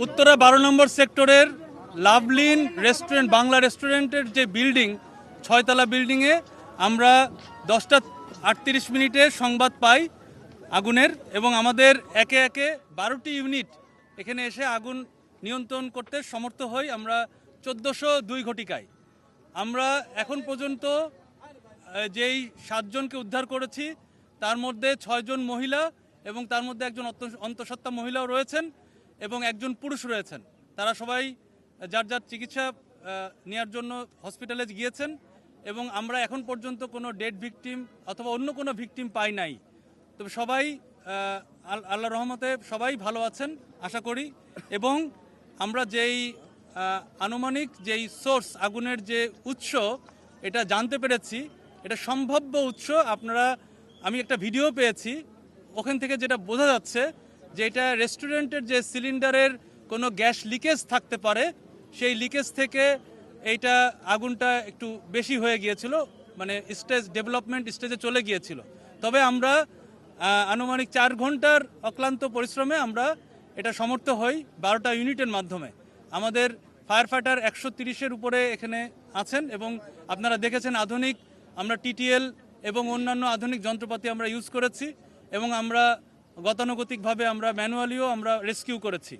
উত্তরা 12 নম্বর সেক্টরের লাভলিন রেস্টুরেন্ট বাংলা রেস্টুরেন্টের যে বিল্ডিং 6 তলা বিল্ডিংয়ে আমরা 10:38 সংবাদ পাই আগুনের, এবং আমাদের একে একে 12টি ইউনিট এখানে এসে আগুন নিয়ন্ত্রণ করতে সমর্থ হই। আমরা 1402 ঘটিকায় আমরা এখন পর্যন্ত যেই 7 জনকে উদ্ধার করেছি তার মধ্যে 6 জন মহিলা এবং তার মধ্যে একজন অন্তঃসত্ত্বা মহিলাও রয়েছেন এবং একজন পুরুষ রয়েছেন। তারা সবাই যার যার চিকিৎসা নেওয়ার জন্য হসপিটালে গিয়েছেন এবং আমরা এখন পর্যন্ত কোনো ডেড ভিকটিম অথবা অন্য কোনো ভিকটিম পাই নাই। তবে সবাই আল্লাহ রহমতে সবাই ভালো আছেন আশা করি। এবং আমরা যেই আনুমানিক যেই সোর্স আগুনের যে উৎস এটা জানতে পেরেছি, এটা সম্ভাব্য উৎস। আমি একটা ভিডিও পেয়েছি, ওখান থেকে যেটা বোঝা যাচ্ছে যে এটা রেস্টুরেন্টের যে সিলিন্ডারের কোনো গ্যাস লিকেজ থাকতে পারে, সেই লিকেজ থেকে এইটা আগুনটা একটু বেশি হয়ে গিয়েছিল, মানে ডেভেলপমেন্ট স্টেজে চলে গিয়েছিল। তবে আমরা আনুমানিক 4 ঘন্টার অক্লান্ত পরিশ্রমে আমরা এটা সমর্থ হই 12টা ইউনিটের মাধ্যমে। আমাদের ফায়ার ফাইটার 130-এর উপরে এখানে আছেন এবং আপনারা দেখেছেন আধুনিক আমরা টিটিএল এবং অন্যান্য আধুনিক যন্ত্রপাতি আমরা ইউজ করেছি এবং আমরা গতানুগতিকভাবে আমরা ম্যানুয়ালিও আমরা রেস্কিউ করেছি।